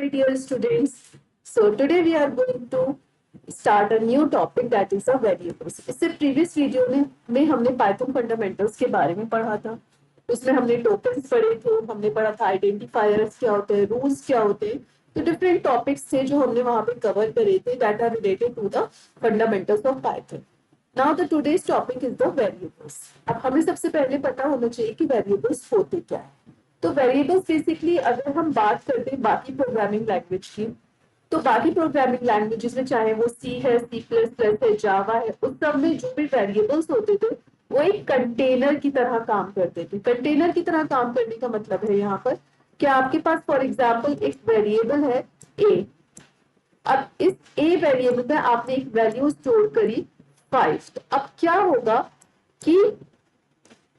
dear students. So today we are going to start a new topic that is a variables. इससे previous video में हमने Python fundamentals के बारे में पढ़ा था. उसमें हमने tokens पढ़े थे, हमने पढ़ा था identifiers क्या होते हैं, rules क्या होते हैं. तो different topics थे जो हमने वहाँ पे cover करे थे that are related to the fundamentals of Python. Now the today's topic is the variables. अब हमें सबसे पहले पता होना चाहिए कि variables होते क्या है. तो वेरिएबल्स बेसिकली अगर हम बात करते हैं बाकी प्रोग्रामिंग लैंग्वेज की, तो बाकी प्रोग्रामिंग लैंग्वेजेस में चाहे वो सी है, सी प्लस प्लस है, जावा है, उस सब में जो भी वेरिएबल्स होते थे वो एक कंटेनर की तरह काम करते थे. कंटेनर की तरह काम करने का मतलब है यहाँ पर कि आपके पास फॉर एग्जाम्पल एक वेरिएबल है ए. अब इस ए वेरिएबल में आपने एक वैल्यू स्टोर करी 5. तो अब क्या होगा कि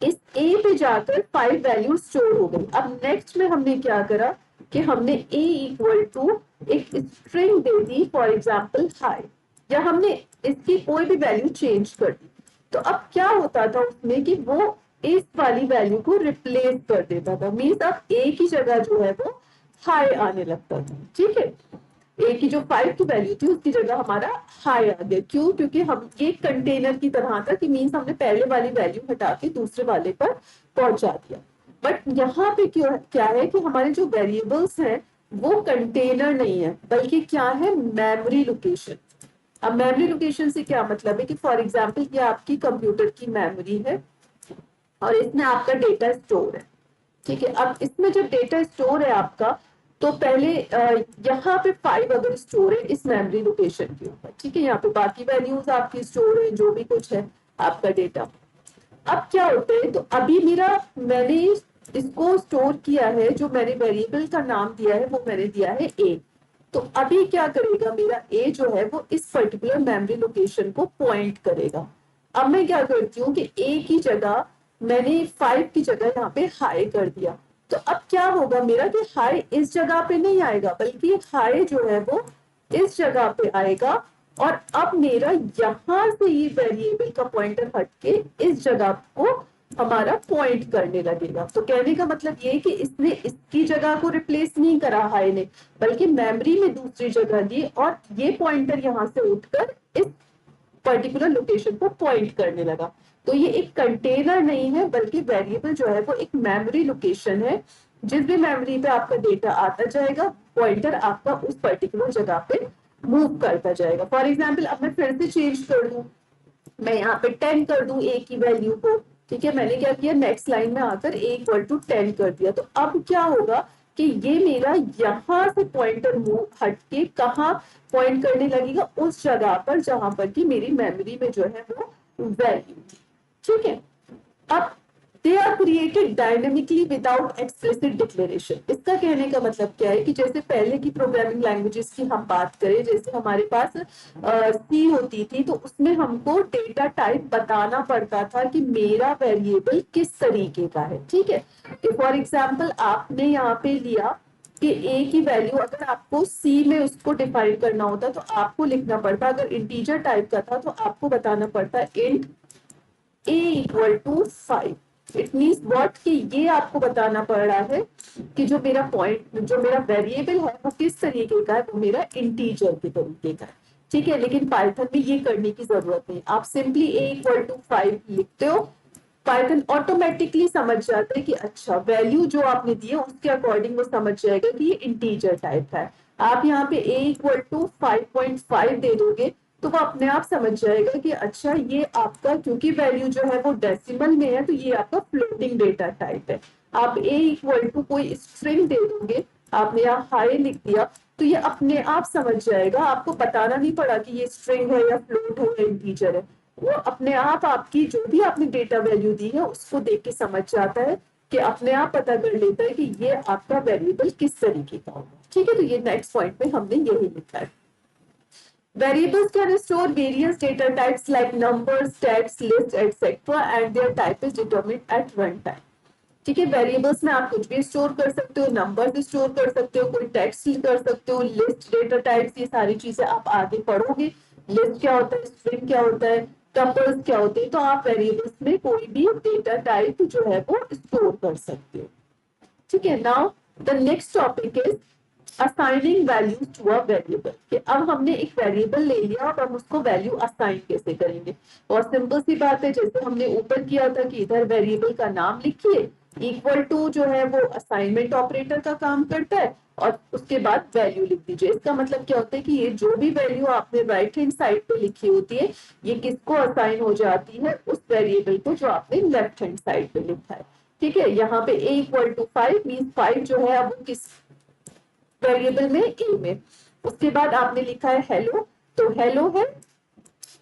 इस ए पे जाकर 5 वैल्यू स्टोर हो गई. अब नेक्स्ट में हमने क्या करा कि हमने ए इक्वल टू एक string they the for example high, या हमने इसकी कोई भी वैल्यू चेंज कर दी. तो अब क्या होता था उसमें कि वो इस वाली वैल्यू को रिप्लेस कर देता था. मीन्स अब ए की जगह जो है वो हाई आने लगता था. ठीक है, ए की जो 5 की वैल्यू थी उसकी जगह हमारा हाई आ गया. क्यों? क्योंकि हम ये कंटेनर की तरह था कि मीन्स हमने पहले वाली वैल्यू हटा के दूसरे वाले पर पहुंचा दिया. बट यहाँ पे क्या है कि हमारे जो वेरिएबल्स हैं वो कंटेनर नहीं है, बल्कि क्या है, मेमोरी लोकेशन. अब मेमोरी लोकेशन से क्या मतलब है कि फॉर एग्जाम्पल ये आपकी कंप्यूटर की मेमोरी है और इसमें आपका डेटा स्टोर है. ठीक है, अब इसमें जब डेटा स्टोर है आपका, तो पहले यहाँ पे 5 अगर स्टोर है इस मेमोरी लोकेशन के ऊपर. ठीक है, यहाँ पे बाकी वैल्यूज आपकी स्टोर है, जो भी कुछ है आपका डेटा. अब क्या होता है, तो अभी मैंने इसको स्टोर किया है, जो मैंने वेरिएबल का नाम दिया है वो मैंने दिया है ए. तो अभी क्या करेगा, मेरा ए जो है वो इस पर्टिकुलर मेमोरी लोकेशन को पॉइंट करेगा. अब मैं क्या करती हूँ कि ए की जगह मैंने 5 की जगह यहाँ पे हाई कर दिया. तो अब क्या होगा मेरा कि हाई इस जगह पे नहीं आएगा, बल्कि हाई जो है वो इस जगह पे आएगा. और अब मेरा यहां से ये वेरिएबल का पॉइंटर हटके इस जगह को हमारा पॉइंट करने लगेगा. तो कहने का मतलब ये कि इसने इसकी जगह को रिप्लेस नहीं करा हाई ने, बल्कि मेमोरी में दूसरी जगह दी और ये पॉइंटर यहाँ से उठकर इस पर्टिकुलर लोकेशन को पॉइंट करने लगा. तो ये एक कंटेनर नहीं है, बल्कि वेरिएबल जो है वो एक मेमोरी लोकेशन है. जिस भी मेमोरी पे आपका डेटा आता जाएगा, पॉइंटर आपका उस पर्टिकुलर जगह पे मूव करता जाएगा. फॉर एग्जाम्पल अब मैं फिर से चेंज कर दूं, मैं यहाँ पे 10 कर दूं ए की वैल्यू को. ठीक है, मैंने क्या किया, नेक्स्ट लाइन में आकर ए इक्वल टू 10 कर दिया. तो अब क्या होगा कि ये मेरा यहाँ से पॉइंटर मूव हटके कहाँ पॉइंट करने लगेगा, उस जगह पर जहां पर कि मेरी मेमोरी में जो है वो वैल्यू. ठीक है, अब they are created dynamically without explicit declaration. इसका कहने का मतलब क्या है कि जैसे पहले की प्रोग्रामिंग लैंग्वेजेस की हम बात करें, जैसे हमारे पास सी होती थी, तो उसमें हमको डेटा टाइप बताना पड़ता था कि मेरा वेरिएबल किस तरीके का है. ठीक है, फॉर एग्जाम्पल आपने यहाँ पे लिया कि ए की वैल्यू अगर आपको सी में उसको डिफाइन करना होता तो आपको लिखना पड़ता, अगर इंटीजर टाइप का था तो आपको बताना पड़ता int a equal to 5. It means what कि ये आपको बताना पड़ रहा है कि जो मेरा पॉइंट, जो मेरा वेरिएबल है वो किस तरीके का है, वो मेरा इंटीजर के तरीके का है. ठीक है, लेकिन पाइथन में ये करने की जरूरत नहीं. आप सिंपली ए इक्वल टू 5 लिखते हो, पाइथन ऑटोमेटिकली समझ जाता है कि अच्छा वैल्यू जो आपने दी है उसके अकॉर्डिंग वो समझ जाएगा कि ये इंटीजर टाइप का है. आप यहाँ पे ए इक्वल टू 5.5 दे दोगे तो वो अपने आप समझ जाएगा कि अच्छा ये आपका, क्योंकि वैल्यू जो है वो डेसिमल में है, तो ये आपका फ्लोटिंग डेटा टाइप है. आप ए इक्वल टू कोई स्ट्रिंग दे दोगे, आपने यहाँ हाई लिख दिया, तो ये अपने आप समझ जाएगा. आपको बताना नहीं पड़ा कि ये स्ट्रिंग है या फ्लोट है या इंटीजर है. वो अपने आप आपकी जो भी आपने डेटा वैल्यू दी है उसको देख के समझ जाता है, कि अपने आप पता कर लेता है कि ये आपका वेरिएबल किस तरीके का होगा. ठीक है, तो ये नेक्स्ट पॉइंट में हमने यही लिखा है. Variables can store various data types like numbers, text, lists, etc. and their type is determined at runtime. ठीक है, वेरिएबल्स में आप कुछ भी स्टोर कर सकते हो, नंबर्स स्टोर कर सकते हो, कोई टेक्स्ट कर सकते हो, लिस्ट, डेटा टाइप्स, ये सारी चीजें आप आगे पढ़ोगे. लिस्ट क्या होता है, स्ट्रिंग क्या होता है, टपल्स क्या होते हैं. तो आप वेरिएबल्स में कोई भी डेटा टाइप जो है वो स्टोर कर सकते हो. ठीक है, now the next topic is assigning values to a variable, कि अब हमने एक वेरिएबल ले लिया और हम उसको वैल्यू असाइन कैसे करेंगे। और सिंपल सी बात है, जैसे हमने ऊपर किया था कि इधर वेरिएबल का नाम लिखिए, इक्वल टू जो है वो असाइनमेंट ऑपरेटर का काम करता है, और उसके बाद वैल्यू लिख दीजिए। इसका मतलब क्या होता है कि ये जो भी वैल्यू आपने राइट हैंड साइड पे लिखी होती है, ये किसको असाइन हो जाती है, उस वेरिएबल को जो आपने लेफ्ट हैंड साइड पे लिखा है। ठीक है, यहाँ पे a इक्वल टू 5 मीन 5 जो है अब वो किस वेरिएबल में, ए में। उसके बाद आपने लिखा है हेलो, तो हेलो है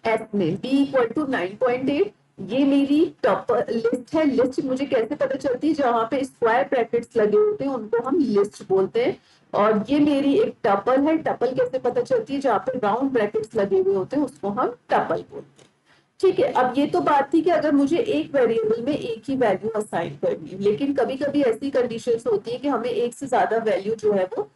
एस में, बी इक्वल टू 9.8, ये मेरी टॉप लिस्ट है। लिस्ट मुझे कैसे पता चलती है, जहां पे स्क्वायर ब्रैकेट्स लगे होते हैं उनको हम लिस्ट बोलते हैं। और ये मेरी एक टपल है, टपल कैसे पता चलती है, जहां पे राउंड ब्रैकेट्स लगे हुए होते हैं उसको हम टपल बोलते हैं। ठीक है, अब ये तो बात थी कि अगर मुझे एक वेरिएबल में एक ही वैल्यू असाइन करनी है, लेकिन कभी कभी ऐसी कंडीशंस होती है कि हमें एक से ज्यादा वैल्यू जो है वो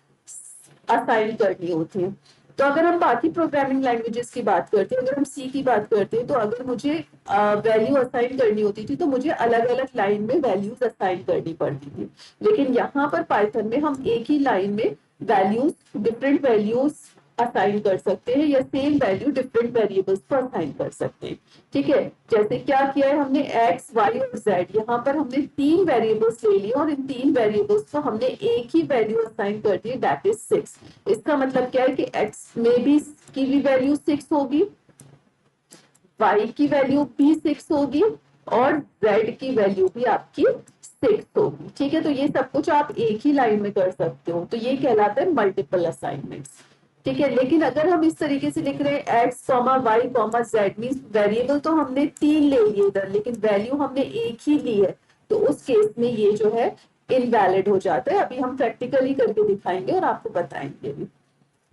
असाइन करनी होती है। तो अगर हम बाकी प्रोग्रामिंग लैंग्वेजेस की बात करते हैं, अगर हम सी की बात करते हैं, तो अगर मुझे वैल्यू असाइन करनी होती थी तो मुझे अलग अलग लाइन में वैल्यूज असाइन करनी पड़ती थी। लेकिन यहाँ पर पाइथन में हम एक ही लाइन में वैल्यूज, डिफरेंट वैल्यूज असाइन कर सकते हैं, या सेम वैल्यू डिफरेंट वेरिएबल्स को असाइन कर सकते हैं। ठीक है, जैसे क्या किया है हमने, एक्स वाई और जेड, यहाँ पर हमने तीन वेरिएबल्स ले लिए और इन तीन वेरिएबल्स को हमने एक ही वैल्यू असाइन कर दी, दैट इज 6। इसका मतलब क्या है कि एक्स में भी की भी वैल्यू 6 होगी, वाई की वैल्यू भी 6 होगी, और जेड की वैल्यू भी आपकी 6 होगी। ठीक है, तो ये सब कुछ आप एक ही लाइन में कर सकते हो, तो ये कहलाता है मल्टीपल असाइनमेंट्स। ठीक है, लेकिन अगर हम इस तरीके से लिख रहे हैं x comma y comma z, mean variable तो हमने तीन ले लिए इधर, लेकिन वैल्यू हमने एक ही ली है, तो उस केस में ये जो है इनवैलिड हो जाता है। अभी हम प्रैक्टिकली करके दिखाएंगे और आपको बताएंगे भी।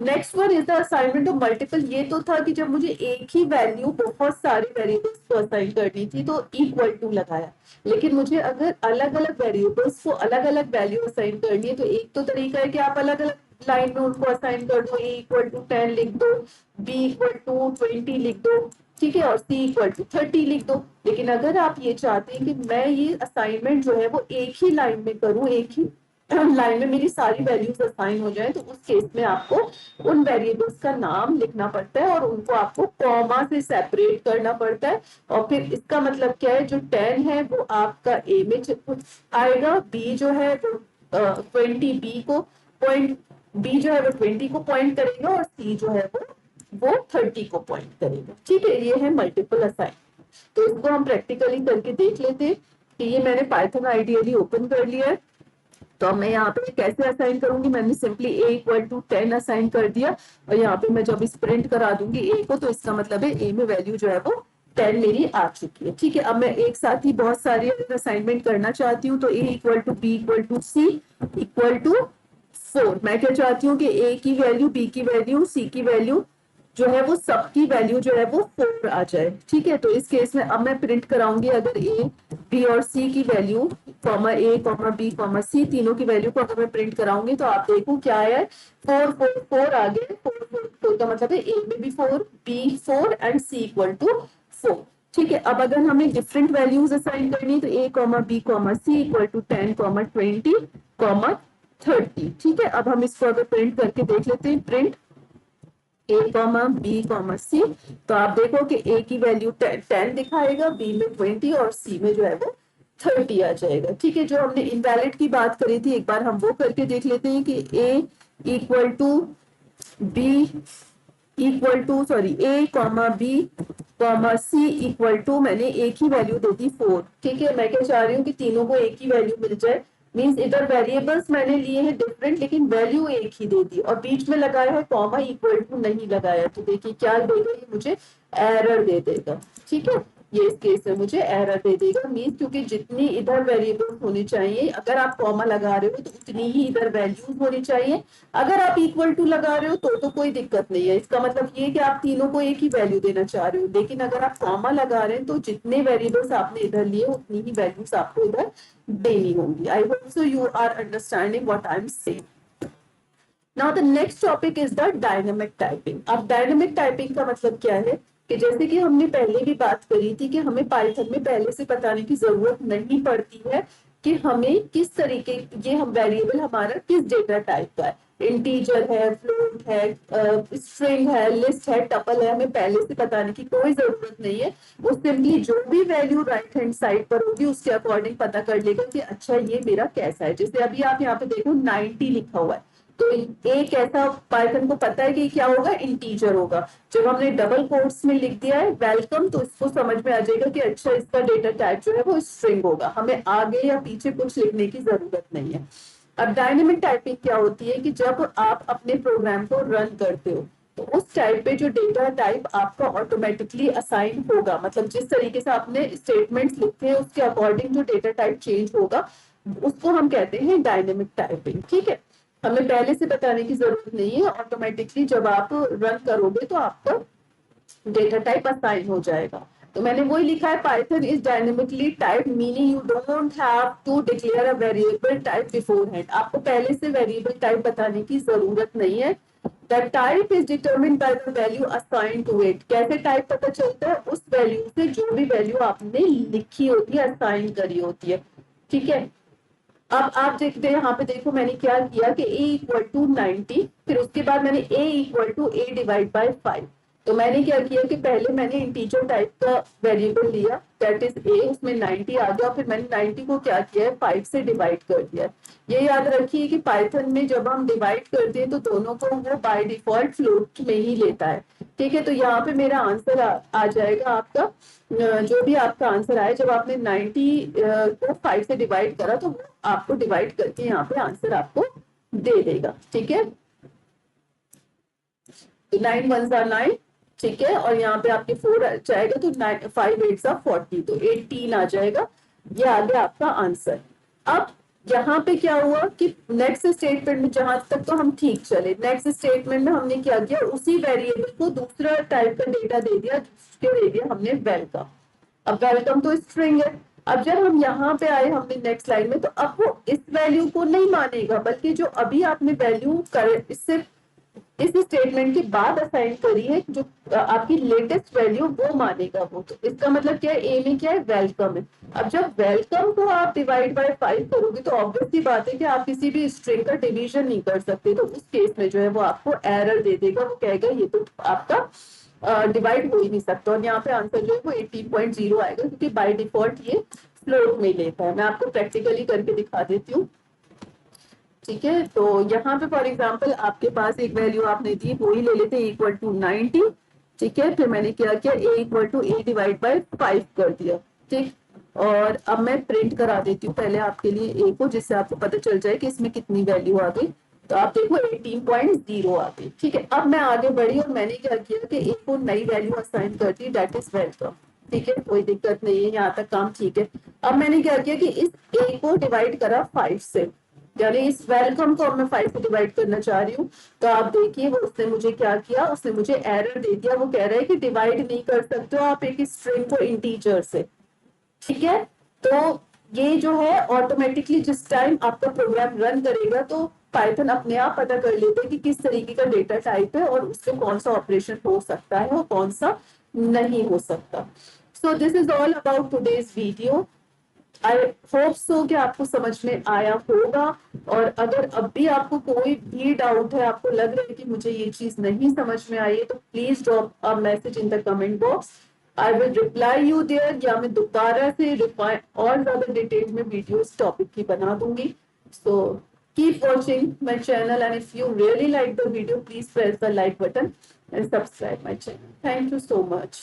Next one is the assignment of multiple. ये तो था कि जब मुझे एक ही वैल्यू बहुत सारे वेरिएबल्स को असाइन करनी थी तो इक्वल टू लगाया, लेकिन मुझे अगर अलग अलग वेरिएबल्स को अलग अलग वैल्यू असाइन करनी है, तो एक तो तरीका है कि आप अलग अलग लाइन में उनको असाइन कर दो, ए इक्वल टू 10 लिख दो, बी इक्वल टू 20 लिख दो, ठीक है, और सी इक्वल टू 30 लिख दो। लेकिन अगर आप ये चाहते हैं कि मैं ये असाइनमेंट जो है वो एक ही लाइन में करूं, एक ही लाइन में मेरी सारी वैल्यूज असाइन हो जाए, तो उस केस में आपको उन वेरिएबल्स का नाम लिखना पड़ता है और उनको आपको कॉमा से सेपरेट करना पड़ता है। और फिर इसका मतलब क्या है, जो 10 है वो आपका ए में आएगा, बी जो है वो 20 बी को पॉइंट, बी जो है वो 20 को पॉइंट करेगा, और सी जो है वो 30 को पॉइंट करेगा। ठीक है, ये है मल्टीपल असाइन। तो इसको हम प्रैक्टिकली करके देख लेते हैं कि ये मैंने पाइथन आइडियली ओपन कर लिया है। तो अब मैं यहाँ पे कैसे असाइन करूंगी, मैंने simply a equal to 10 assign कर दिया, और यहाँ पे मैं जब इस प्रिंट करा दूंगी ए को, तो इसका मतलब है ए में वैल्यू जो है वो 10 मेरी आ चुकी है। ठीक है, अब मैं एक साथ ही बहुत सारे असाइनमेंट करना चाहती हूँ, तो A equal to B equal to C equal to 4। मैं क्या चाहती हूँ कि ए की वैल्यू, बी की वैल्यू, सी की वैल्यू जो है वो सबकी वैल्यू जो है वो 4 आ जाए। ठीक है, तो इस केस में अब मैं प्रिंट कराऊंगी, अगर ए बी और सी की वैल्यू, कॉमा ए कॉमा बी कॉमा सी, तीनों की वैल्यू को अगर मैं प्रिंट कराऊंगी तो आप देखो क्या है, 4 4 4 आ गए। 4 4 का मतलब है ए में भी 4, b 4 and c equal to 4। ठीक है, अब अगर हमें डिफरेंट वैल्यूज असाइन करनी है, तो A comma B comma C equal to 10 comma 20 comma 30। ठीक है, अब हम इसको अगर प्रिंट करके देख लेते हैं, प्रिंट ए कॉमा बी कॉमा सी, तो आप देखो कि ए की वैल्यू 10 दिखाएगा, बी में 20 और सी में जो है वो 30 आ जाएगा। ठीक है, जो हमने इनवैलिड की बात करी थी, एक बार हम वो करके देख लेते हैं कि A equal to B equal to, sorry, A comma B comma C equal to, मैंने एक ही वैल्यू दे दी 4। ठीक है, मैं क्या चाह रही हूँ कि तीनों को एक ही वैल्यू मिल जाए, मीन्स इधर वेरिएबल्स मैंने लिए हैं डिफरेंट, लेकिन वैल्यू एक ही दे दी, और बीच में लगाया है कॉमा, इक्वल टू नहीं लगाया, तो देखिए क्या देगा, ये मुझे एरर दे देगा। ठीक है, ये इस केस में मुझे एरर दे देगा, मीन्स क्योंकि जितनी इधर वेरिएबल्स होनी चाहिए, अगर आप कॉमा लगा रहे हो तो उतनी ही इधर वैल्यूज होनी चाहिए। अगर आप इक्वल टू लगा रहे हो तो कोई दिक्कत नहीं है, इसका मतलब ये कि आप तीनों को एक ही वैल्यू देना चाह रहे हो। लेकिन अगर आप कॉमा लगा रहे हैं तो जितने वेरिएबल्स आपने इधर लिए उतनी ही वैल्यूज आपको इधर देनी होंगी। I hope so you are understanding what I am saying. Now the next topic is the dynamic typing. अब डायनेमिक टाइपिंग का मतलब क्या है, कि जैसे कि हमने पहले भी बात करी थी कि हमें पाइथन में पहले से बताने की जरूरत नहीं पड़ती है कि हमें किस तरीके, ये हम वेरिएबल हमारा किस डेटा टाइप का है। इंटीजर है, फ्लोट है, स्ट्रिंग है, लिस्ट है, टपल है, हमें पहले से बताने की कोई जरूरत नहीं है। वो सिंपली जो भी वैल्यू राइट हैंड साइड पर होगी उसके अकॉर्डिंग पता कर लेगा कि अच्छा ये मेरा कैसा है। जैसे अभी आप यहाँ पे देखो 90 लिखा हुआ है, तो एक ऐसा पाइथन को पता है कि क्या होगा, इंटीजर होगा। जब हमने डबल कोट्स में लिख दिया है वेलकम, तो इसको समझ में आ जाएगा कि अच्छा इसका डेटा टाइप जो है वो स्ट्रिंग होगा, हमें आगे या पीछे कुछ लिखने की जरूरत नहीं है। अब डायनेमिक टाइपिंग क्या होती है कि जब आप अपने प्रोग्राम को रन करते हो तो उस टाइप पे जो डेटा टाइप आपका ऑटोमेटिकली असाइन होगा, मतलब जिस तरीके से आपने स्टेटमेंट्स लिखे हैं उसके अकॉर्डिंग जो डेटा टाइप चेंज होगा उसको हम कहते हैं डायनेमिक टाइपिंग। ठीक है, हमें पहले से बताने की जरूरत नहीं है, ऑटोमेटिकली जब आप रन करोगे तो आपका डेटा टाइप असाइन हो जाएगा। तो मैंने वही लिखा है, Python is dynamically type meaning you don't have to declare a variable type beforehand. आपको पहले से वेरिएबल टाइप बताने की जरूरत नहीं है। The type is determined by the value assign to it. कैसे टाइप पता चलता है, उस वैल्यू से जो भी वैल्यू आपने लिखी होती है, असाइन करी होती है। ठीक है, अब आप देखते हैं यहाँ पे देखो मैंने क्या किया कि a इक्वल टू 90, फिर उसके बाद मैंने a equal to a divide by 5। तो मैंने क्या किया कि पहले मैंने इंटीजर टाइप का वेरिएबल लिया दैट इज a, उसमें 90 आ गया, फिर मैंने 90 को क्या किया है 5 से डिवाइड कर दिया। ये याद रखिए कि पाइथन में जब हम डिवाइड करते हैं तो दोनों को वो बाय डिफॉल्ट फ्लोट में ही लेता है। ठीक है, तो यहाँ पे मेरा आंसर आ जाएगा आपका, जो भी आपका आंसर आए, जब आपने 90 को 5 से डिवाइड करा तो वो आपको डिवाइड करके यहाँ पे आंसर आपको दे देगा। ठीक है, तो 9 1 9, ठीक है, और यहाँ पे आपके 4 आ जाएगा तो 5 8 40, तो 18 आ जाएगा। ये आ गया आपका आंसर। अब यहाँ पे क्या हुआ कि नेक्स्ट स्टेटमेंट में जहां तक तो हम ठीक चले, नेक्स्ट स्टेटमेंट में हमने क्या किया, उसी वेरिएबल को दूसरा टाइप का डेटा दे दिया जिसके दे दिया हमने वेलकम। अब वेलकम तो स्ट्रिंग है। अब जब हम यहाँ पे आए हमने नेक्स्ट लाइन में, तो अब वो इस वैल्यू को नहीं मानेगा, बल्कि जो अभी आपने वैल्यू कर इससे इस स्टेटमेंट के बाद असाइन करी है जो आपकी लेटेस्ट वैल्यू वो मानेगा वो। तो इसका मतलब क्या है, ए में क्या है, वेलकम है। अब जब वेलकम को आप डिवाइड बाय 5 करोगे तो ऑब्वियसली बात है कि आप किसी भी स्ट्रिंग का डिवीजन नहीं कर सकते, तो उस केस में जो है वो आपको एरर दे देगा, वो कहेगा ये तो आपका डिवाइड हो ही नहीं सकता। और यहाँ पे आंसर जो है वो 18.0 आएगा, क्योंकि बाय डिफॉल्ट ये फ्लोट में लेता है। मैं आपको प्रैक्टिकली करके दिखा देती हूँ। ठीक है, तो यहाँ पे फॉर एग्जांपल आपके पास एक वैल्यू आपने दी, वो ही ले लेते हैं इक्वल टू 90। ठीक है, फिर मैंने क्या किया, a equal to a divide by 5 कर दिया। ठीक, और अब मैं प्रिंट करा देती हूँ पहले आपके लिए a को, जिससे आपको पता चल जाए कि इसमें कितनी वैल्यू आ गई। तो आप देखो 18.0 आ गई। ठीक है, अब मैं आगे बढ़ी और मैंने क्या किया कि a को नई वैल्यू असाइन कर दी दैट इज वेलकम। ठीक है, कोई दिक्कत नहीं है, यहाँ तक काम ठीक है। अब मैंने क्या किया कि इस a को डिवाइड करा 5 से, यानी इस वेलकम को अब मैं 5 से डिवाइड करना चाह रही हूँ। तो आप देखिए वो उसने मुझे क्या किया, उसने मुझे एरर दे दिया। वो कह रहा है कि डिवाइड नहीं कर सकते हो आप एक स्ट्रिंग को इंटीजर से। ठीक है, तो ये जो है ऑटोमेटिकली जिस टाइम आपका प्रोग्राम रन करेगा तो पाइथन अपने आप पता कर लेते हैं कि किस तरीके का डेटा टाइप है और उससे कौन सा ऑपरेशन हो सकता है और कौन सा नहीं हो सकता। So this is all about today's video. I hope सो कि आपको समझ में आया होगा। और अगर अब भी आपको कोई भी डाउट है, आपको लग रहा है कि मुझे ये चीज नहीं समझ में आई है, तो please drop a message in the comment box. I will reply you there, या मैं दोबारा से और ज्यादा डिटेल में वीडियो इस टॉपिक की बना दूंगी। So keep watching my channel, and if you really like the video please press the like button and subscribe my channel. Thank you so much.